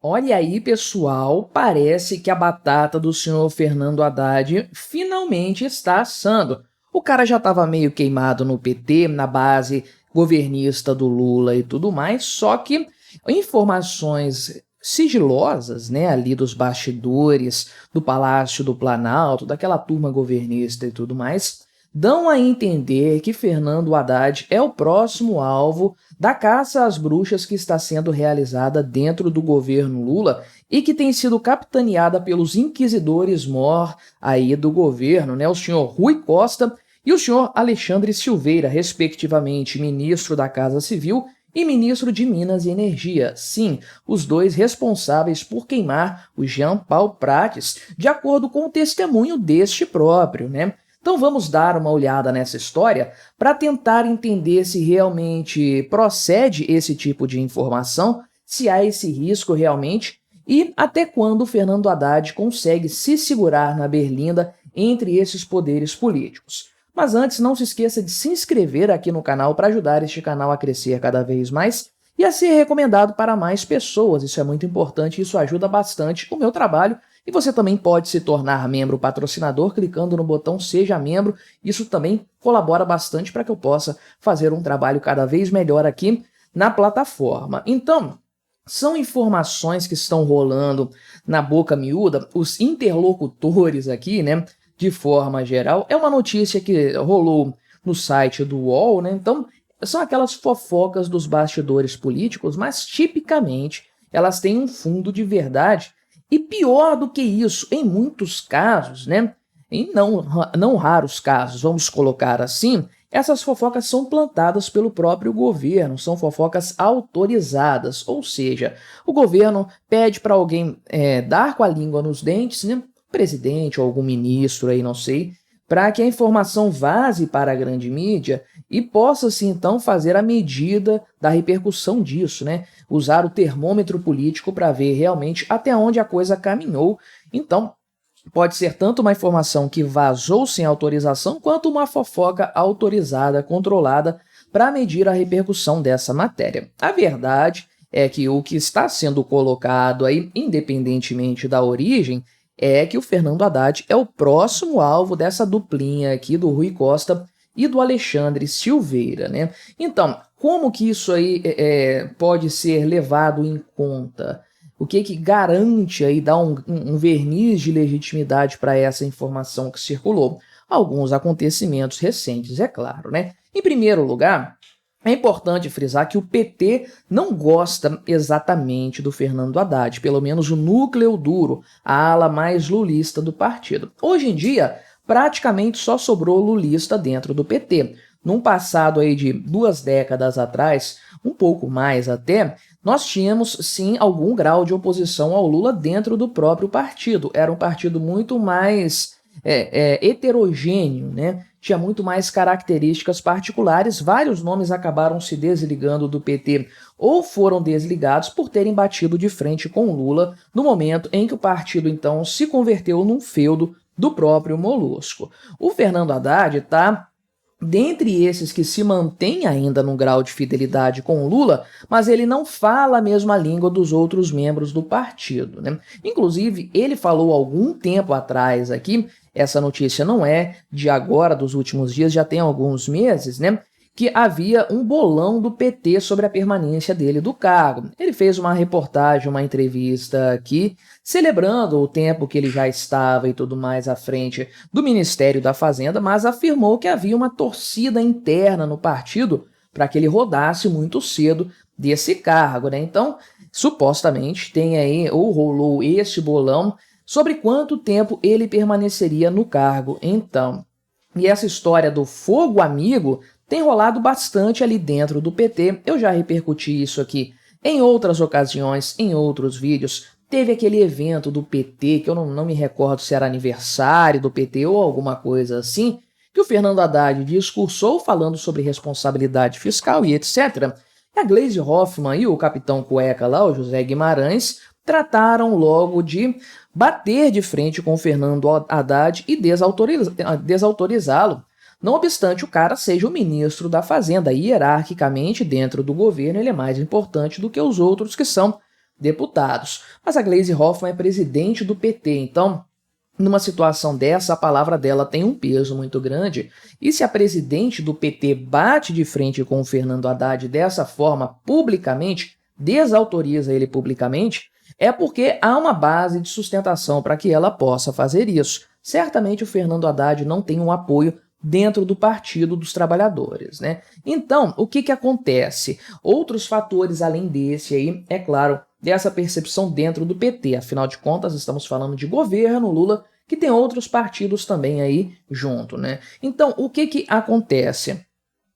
Olha aí, pessoal, parece que a batata do senhor Fernando Haddad finalmente está assando. O cara já estava meio queimado no PT, na base governista do Lula e tudo mais, só que informações sigilosas, né, ali dos bastidores do Palácio do Planalto, daquela turma governista e tudo mais, dão a entender que Fernando Haddad é o próximo alvo da caça às bruxas que está sendo realizada dentro do governo Lula e que tem sido capitaneada pelos inquisidores mor aí do governo, né? O senhor Rui Costa e o senhor Alexandre Silveira, respectivamente ministro da Casa Civil e ministro de Minas e Energia. Sim, os dois responsáveis por queimar o Jean Paul Prates, de acordo com o testemunho deste próprio, né? Então vamos dar uma olhada nessa história para tentar entender se realmente procede esse tipo de informação, se há esse risco realmente e até quando Fernando Haddad consegue se segurar na berlinda entre esses poderes políticos. Mas antes, não se esqueça de se inscrever aqui no canal para ajudar este canal a crescer cada vez mais e a ser recomendado para mais pessoas. Isso é muito importante, isso ajuda bastante o meu trabalho. E você também pode se tornar membro patrocinador clicando no botão Seja Membro. Isso também colabora bastante para que eu possa fazer um trabalho cada vez melhor aqui na plataforma. Então, são informações que estão rolando na boca miúda, os interlocutores aqui, né, de forma geral. É uma notícia que rolou no site do UOL, né, então são aquelas fofocas dos bastidores políticos, mas tipicamente elas têm um fundo de verdade. E pior do que isso, em muitos casos, né, em não raros casos, vamos colocar assim, essas fofocas são plantadas pelo próprio governo, são fofocas autorizadas, ou seja, o governo pede para alguém dar com a língua nos dentes, né, presidente ou algum ministro aí, não sei, para que a informação vaze para a grande mídia e possa-se então fazer a medida da repercussão disso, né? Usar o termômetro político para ver realmente até onde a coisa caminhou. Então, pode ser tanto uma informação que vazou sem autorização, quanto uma fofoca autorizada, controlada, para medir a repercussão dessa matéria. A verdade é que o que está sendo colocado aí, independentemente da origem, é que o Fernando Haddad é o próximo alvo dessa duplinha aqui do Rui Costa e do Alexandre Silveira, né? Então, como que isso aí pode ser levado em conta? O que garante aí, dá um verniz de legitimidade para essa informação que circulou? Alguns acontecimentos recentes, é claro, né? Em primeiro lugar, é importante frisar que o PT não gosta exatamente do Fernando Haddad, pelo menos o núcleo duro, a ala mais lulista do partido. Hoje em dia, praticamente só sobrou lulista dentro do PT. Num passado aí de 2 décadas atrás, um pouco mais até, nós tínhamos sim algum grau de oposição ao Lula dentro do próprio partido. Era um partido muito mais heterogêneo, né? Tinha muito mais características particulares. Vários nomes acabaram se desligando do PT ou foram desligados por terem batido de frente com o Lula no momento em que o partido então se converteu num feudo do próprio Molusco. O Fernando Haddad está dentre esses que se mantém ainda num grau de fidelidade com o Lula, mas ele não fala a mesma língua dos outros membros do partido, né? Inclusive, ele falou algum tempo atrás aqui, essa notícia não é de agora, dos últimos dias, já tem alguns meses, né? Que havia um bolão do PT sobre a permanência dele do cargo. Ele fez uma reportagem, uma entrevista aqui, celebrando o tempo que ele já estava e tudo mais à frente do Ministério da Fazenda, mas afirmou que havia uma torcida interna no partido para que ele rodasse muito cedo desse cargo, né? Então, supostamente, tem aí, ou rolou esse bolão, sobre quanto tempo ele permaneceria no cargo, então. E essa história do fogo amigo tem rolado bastante ali dentro do PT. Eu já repercuti isso aqui em outras ocasiões, em outros vídeos. Teve aquele evento do PT, que eu não me recordo se era aniversário do PT ou alguma coisa assim, que o Fernando Haddad discursou falando sobre responsabilidade fiscal e etc. E a Gleisi Hoffmann e o capitão cueca lá, o José Guimarães, trataram logo de bater de frente com o Fernando Haddad e desautorizá-lo. Não obstante o cara seja o ministro da Fazenda, hierarquicamente dentro do governo ele é mais importante do que os outros que são deputados. Mas a Gleisi Hoffmann é presidente do PT, então, numa situação dessa, a palavra dela tem um peso muito grande, e se a presidente do PT bate de frente com o Fernando Haddad dessa forma, publicamente, desautoriza ele publicamente, é porque há uma base de sustentação para que ela possa fazer isso. Certamente o Fernando Haddad não tem um apoio dentro do Partido dos Trabalhadores, né? Então, o que acontece? Outros fatores além desse aí, é claro, dessa percepção dentro do PT. Afinal de contas, estamos falando de governo Lula, que tem outros partidos também aí junto, né? Então, o que acontece?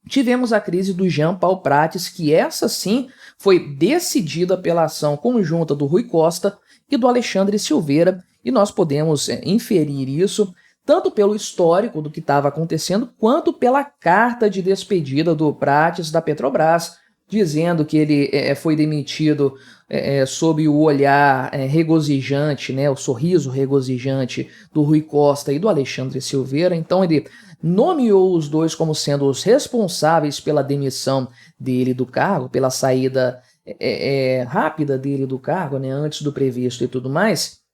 Tivemos a crise do Jean Paul Prates, que essa sim foi decidida pela ação conjunta do Rui Costa e do Alexandre Silveira, e nós podemos inferir isso tanto pelo histórico do que estava acontecendo, quanto pela carta de despedida do Prates da Petrobras, dizendo que ele foi demitido sob o olhar regozijante, né, o sorriso regozijante do Rui Costa e do Alexandre Silveira. Então ele nomeou os dois como sendo os responsáveis pela demissão dele do cargo, pela saída rápida dele do cargo, né, antes do previsto e tudo mais.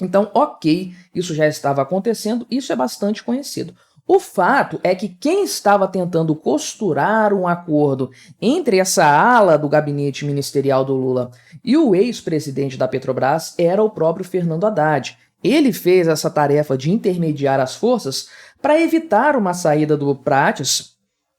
Então, ok, isso já estava acontecendo, isso é bastante conhecido. O fato é que quem estava tentando costurar um acordo entre essa ala do gabinete ministerial do Lula e o ex-presidente da Petrobras era o próprio Fernando Haddad. Ele fez essa tarefa de intermediar as forças para evitar uma saída do Prates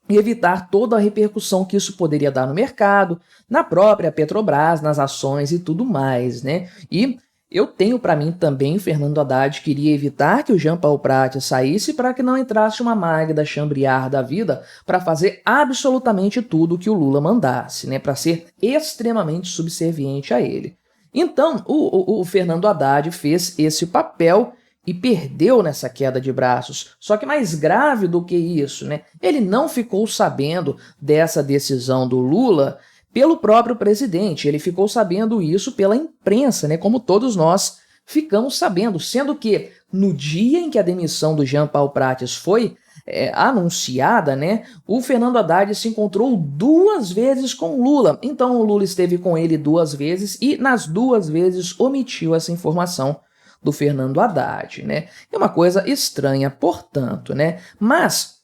e evitar toda a repercussão que isso poderia dar no mercado, na própria Petrobras, nas ações e tudo mais, né? E eu tenho para mim também, Fernando Haddad queria evitar que o Jean Paul Prates saísse para que não entrasse uma Magda Chambriard da vida para fazer absolutamente tudo que o Lula mandasse, né, para ser extremamente subserviente a ele. Então, o Fernando Haddad fez esse papel e perdeu nessa queda de braços. Só que mais grave do que isso, né, ele não ficou sabendo dessa decisão do Lula pelo próprio presidente, ele ficou sabendo isso pela imprensa, né, como todos nós ficamos sabendo, sendo que no dia em que a demissão do Jean Paul Prates foi anunciada, né, o Fernando Haddad se encontrou 2 vezes com Lula, então o Lula esteve com ele 2 vezes e nas 2 vezes omitiu essa informação do Fernando Haddad, né, é uma coisa estranha, portanto, né, mas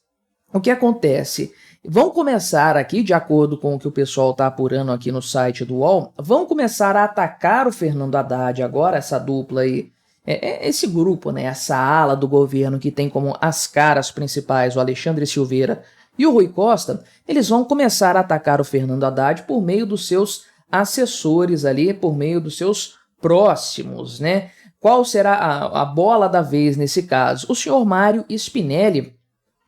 o que acontece? Vão começar aqui, de acordo com o que o pessoal está apurando aqui no site do UOL, vão começar a atacar o Fernando Haddad agora, essa dupla aí, esse grupo, né, essa ala do governo que tem como as caras principais o Alexandre Silveira e o Rui Costa, eles vão começar a atacar o Fernando Haddad por meio dos seus assessores ali, por meio dos seus próximos, né? Qual será a bola da vez nesse caso? O senhor Mário Spinelli,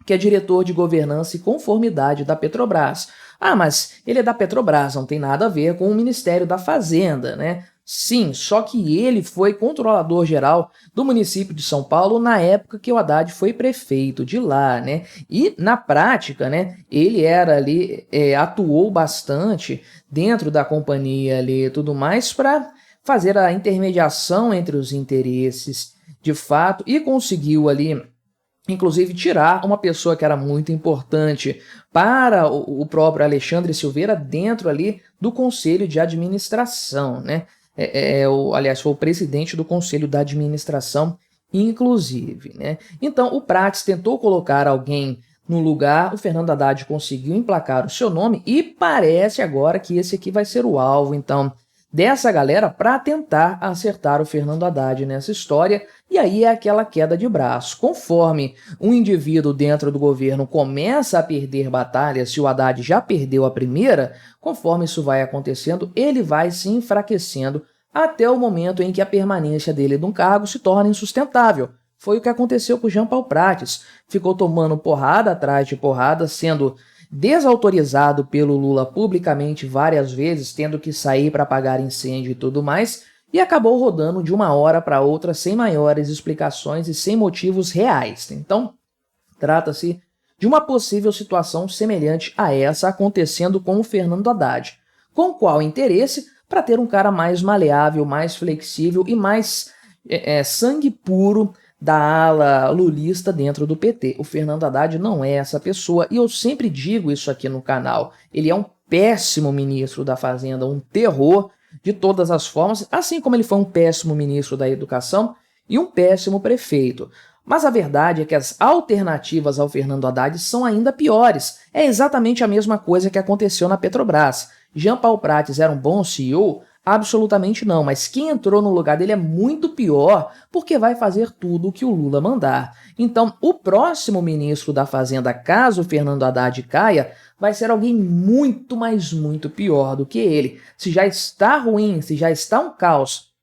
que é diretor de governança e conformidade da Petrobras. Ah, mas ele é da Petrobras, não tem nada a ver com o Ministério da Fazenda, né? Sim, só que ele foi controlador-geral do município de São Paulo na época que o Haddad foi prefeito de lá, né? E na prática, né, ele era ali, atuou bastante dentro da companhia ali e tudo mais para fazer a intermediação entre os interesses de fato e conseguiu ali inclusive tirar uma pessoa que era muito importante para o próprio Alexandre Silveira dentro ali do Conselho de Administração, né? Aliás, foi o presidente do Conselho da Administração, inclusive, né? Então, o Prates tentou colocar alguém no lugar, o Fernando Haddad conseguiu emplacar o seu nome e parece agora que esse aqui vai ser o alvo, então, dessa galera para tentar acertar o Fernando Haddad nessa história, e aí é aquela queda de braço. Conforme um indivíduo dentro do governo começa a perder batalhas, se o Haddad já perdeu a primeira, conforme isso vai acontecendo, ele vai se enfraquecendo até o momento em que a permanência dele no cargo se torna insustentável. Foi o que aconteceu com o Jean Paul Prates. Ficou tomando porrada atrás de porrada, sendo desautorizado pelo Lula publicamente várias vezes, tendo que sair para apagar incêndio e tudo mais, e acabou rodando de uma hora para outra sem maiores explicações e sem motivos reais. Então, trata-se de uma possível situação semelhante a essa acontecendo com o Fernando Haddad. Com qual interesse? Para ter um cara mais maleável, mais flexível e mais sangue puro da ala lulista dentro do PT. O Fernando Haddad não é essa pessoa, e eu sempre digo isso aqui no canal. Ele é um péssimo ministro da Fazenda, um terror de todas as formas, assim como ele foi um péssimo ministro da Educação e um péssimo prefeito. Mas a verdade é que as alternativas ao Fernando Haddad são ainda piores. É exatamente a mesma coisa que aconteceu na Petrobras. Jean Paul Prats era um bom CEO? Absolutamente não, mas quem entrou no lugar dele é muito pior, porque vai fazer tudo o que o Lula mandar. Então, o próximo ministro da Fazenda, caso o Fernando Haddad caia, vai ser alguém muito, mas muito pior do que ele. Se já está ruim, se já está um caos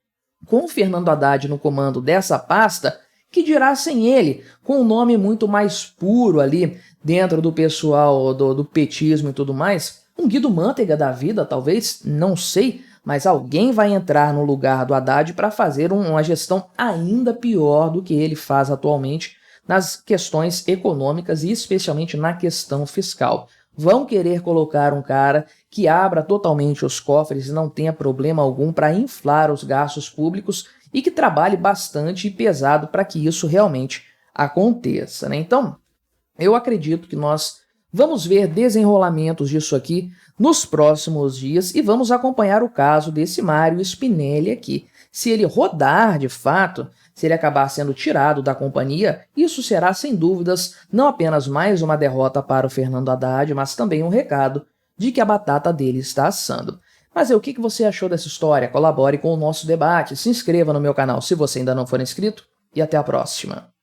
com o Fernando Haddad no comando dessa pasta, que dirá sem ele, com um nome muito mais puro ali dentro do pessoal do petismo e tudo mais, um Guido Mantega da vida, talvez, não sei, mas alguém vai entrar no lugar do Haddad para fazer uma gestão ainda pior do que ele faz atualmente nas questões econômicas e especialmente na questão fiscal. Vão querer colocar um cara que abra totalmente os cofres e não tenha problema algum para inflar os gastos públicos e que trabalhe bastante e pesado para que isso realmente aconteça, né? Então, eu acredito que nós vamos ver desenrolamentos disso aqui nos próximos dias e vamos acompanhar o caso desse Mário Spinelli aqui. Se ele rodar de fato, se ele acabar sendo tirado da companhia, isso será sem dúvidas não apenas mais uma derrota para o Fernando Haddad, mas também um recado de que a batata dele está assando. Mas o que você achou dessa história? Colabore com o nosso debate, se inscreva no meu canal se você ainda não for inscrito e até a próxima.